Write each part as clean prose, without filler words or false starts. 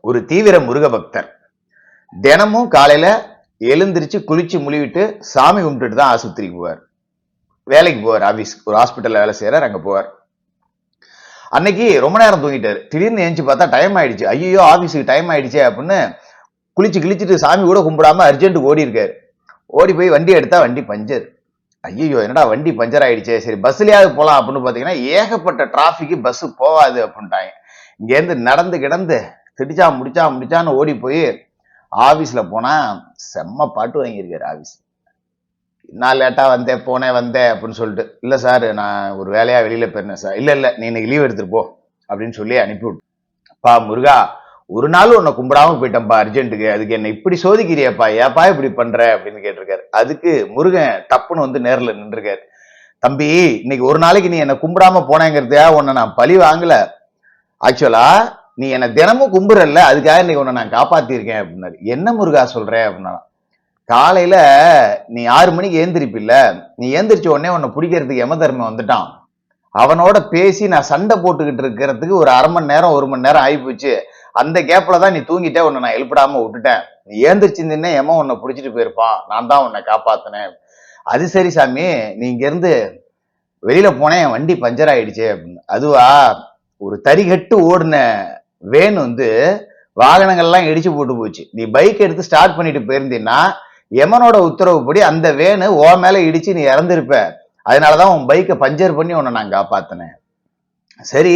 ஒரு தீவிர முருக பக்தர். தினமும் காலையில எழுந்திருச்சு குளிச்சு முழுவிட்டு சாமி கும்பிட்டுட்டு தான் ஆஸ்பத்திரிக்கு போவார். வேலைக்கு போவார். ஆபீஸ் ஒரு ஹாஸ்பிட்டல்ல வேலை செய்யறார், அங்க போவார். அன்னைக்கு ரொம்ப நேரம் தூங்கிட்டாரு. திடீர்னு எழுந்து பார்த்தா டைம் ஆயிடுச்சு. ஐயோ ஆபீஸுக்கு டைம் ஆயிடுச்சே அப்படின்னு குளிச்சு கிழிச்சிட்டு சாமி கூட கும்பிடாம அர்ஜென்ட்டுக்கு ஓடி இருக்காரு. ஓடி போய் வண்டி எடுத்தா வண்டி பஞ்சர். ஐயோ என்னடா வண்டி பஞ்சர் ஆயிடுச்சே, சரி பஸ்லயாவது போலாம் அப்படின்னு பாத்தீங்கன்னா ஏகப்பட்ட டிராபிக், பஸ் போவாது அப்படின்ட்டாங்க. இங்க இருந்து நடந்து கிடந்து திடிச்சா முடிச்சான்னு ஓடி போய் ஆபீஸ்ல போனா செம்ம பாட்டு வாங்கியிருக்காரு. ஆபீஸ் நான் லேட்டா வந்தேன் அப்படின்னு சொல்லிட்டு, இல்ல சார் நான் ஒரு வேலையா வெளியில போயிருந்தேன் சார். இல்ல நீ இன்னைக்கு லீவ் எடுத்துட்டு போ அப்படின்னு சொல்லி அனுப்பிவிட்டு, பா முருகா ஒரு நாள் உன்னை கும்பிடாம போயிட்டேன்ப்பா அர்ஜென்ட்டுக்கு, அதுக்கு என்ன இப்படி சோதிக்கிறியப்பா, ஏப்பா இப்படி பண்ற அப்படின்னு கேட்டிருக்காரு. அதுக்கு முருகன் டப்புன்னு நேர்ல நின்றுருக்காரு. தம்பி இன்னைக்கு ஒரு நாளைக்கு நீ என்ன கும்பிடாம போனேங்கிறதுக்கா உன்னை நான் பழி வாங்கல, ஆக்சுவலா நீ என்ன தினமும் கும்புறல்ல, அதுக்காக இன்னைக்கு உன்னை நான் காப்பாத்திருக்கேன் அப்படின்னாரு. என்ன முருகா சொல்ற அப்படின்னா, காலையில நீ 6 மணிக்கு ஏந்திரிப்பில்ல, நீ ஏந்திரிச்ச உடனே உன்னை பிடிக்கிறதுக்கு யம தர்மம் வந்துட்டான். அவனோட பேசி நான் சண்டை போட்டுக்கிட்டு இருக்கிறதுக்கு ஒரு 1/2 மணி நேரம் 1 மணி நேரம் ஆயிப்போச்சு. அந்த கேப்ல தான் நீ தூங்கிட்டே, உன்னை நான் எழுப்பிடாம விட்டுட்டேன். நீ ஏந்திரிச்சிருந்தே யமன் உன்னை பிடிச்சிட்டு போயிருப்பான், நான் தான் உன்னை காப்பாத்தினேன். அது சரி சாமி, நீ இங்க இருந்து வெளியில போனேன் வண்டி பஞ்சர் ஆயிடுச்சு அப்படின்னு. அதுவா, ஒரு தறிகட்டு ஓடின வேன் வாகனங்கள்லாம் இடிச்சு போட்டு போச்சு. நீ பைக் எடுத்து ஸ்டார்ட் பண்ணிட்டு போயிருந்தீன்னா யமனோட உத்தரவுப்படி அந்த வேனு ஓ மேல இடிச்சு நீ இறந்திருப்ப. அதனாலதான் உன் பைக்கை பஞ்சர் பண்ணி உன்னை நான் காப்பாத்தினேன். சரி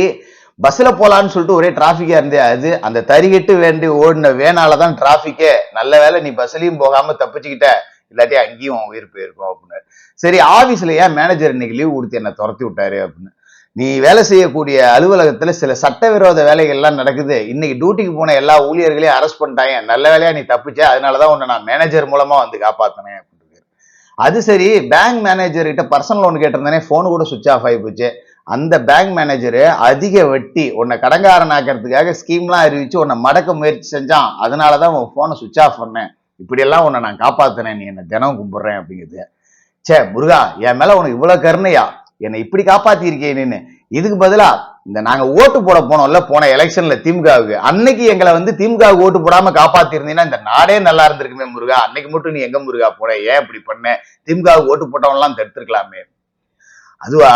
பஸ்ல போலான்னு சொல்லிட்டு ஒரே டிராபிக்கா இருந்தே, அது அந்த தறிகட்டு வேண்டி ஓடின வேனாலதான் டிராபிக்கே. நல்ல வேலை நீ பஸ்லயும் போகாம தப்பிச்சுக்கிட்ட, இல்லாட்டி அங்கேயும் உயிர் போயிருக்கும் அப்படின்னு. சரி ஆபீஸ்ல ஏன் மேனேஜர் இன்னைக்கு லீவ் கொடுத்து என்ன துரத்தி விட்டாரு அப்படின்னு. நீ வேலை செய்யக்கூடிய அலுவலகத்துல சில சட்டவிரோத வேலைகள் எல்லாம் நடக்குது. இன்னைக்கு டியூட்டிக்கு போன எல்லா ஊழியர்களையும் அரெஸ்ட் பண்ணிட்டாங்க. நல்ல வேலையா நீ தப்பிச்ச, அதனாலதான் உன்னை நான் மேனேஜர் மூலமா காப்பாத்தினேன் அப்படின்னு. அது சரி, பேங்க் மேனேஜர் கிட்ட பர்சனல் லோன் கேட்டிருந்தானே, போன் கூட சுவிட்ச் ஆஃப் ஆகி போச்சு. அந்த பேங்க் மேனேஜரு அதிக வட்டி உன்னை கடங்காரன் ஆக்கிறதுக்காக ஸ்கீம்லாம் அறிவிச்சு உன்னை மடக்க முயற்சி செஞ்சான். அதனாலதான் உன் போனை சுவிட்ச் ஆஃப் பண்ணேன். இப்படி எல்லாம் உன்னை நான் காப்பாத்தினேன், நீ என்ன தினம் கும்பிடுறேன் அப்படிங்கிறது. சே முருகா, என் மேல உனக்கு இவ்வளவு கருணையா, என்னை இப்படி காப்பாத்தி இருக்கேன்னு. இதுக்கு பதிலா நாங்க ஓட்டு போட போனோம்ல போன எலெக்ஷன்ல திமுகவுக்கு, அன்னைக்கு எங்களை திமுகவுக்கு ஓட்டு போடாம காப்பாத்தி இருந்தீங்கன்னா இந்த நாடே நல்லா இருந்திருக்குமே முருகா. அன்னைக்கு மட்டும் நீ எங்க முருகா போன, ஏன் இப்படி பண்ண, திமுகவுக்கு ஓட்டு போட்டவன் எல்லாம் தடுத்திருக்கலாமே. அதுவா,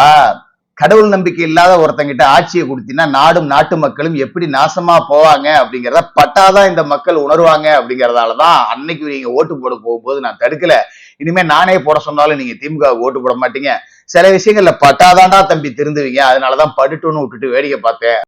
கடவுள் நம்பிக்கை இல்லாத ஒருத்தங்கிட்ட ஆட்சியை கொடுத்தீங்கன்னா நாடும் நாட்டு மக்களும் எப்படி நாசமா போவாங்க அப்படிங்கிறத பட்டாதான் இந்த மக்கள் உணர்வாங்க. அப்படிங்கறதாலதான் அன்னைக்கு நீங்க ஓட்டு போட போகும்போது நான் தடுக்கல. இனிமே நானே போட சொன்னாலும் நீங்க திமுக ஓட்டு போட மாட்டீங்க. சில விஷயங்கள்ல பட்டாதான்டா தம்பி திருந்துவீங்க, அதனாலதான் படுட்டுன்னு விட்டுட்டு வேடிக்கை பார்த்தேன்.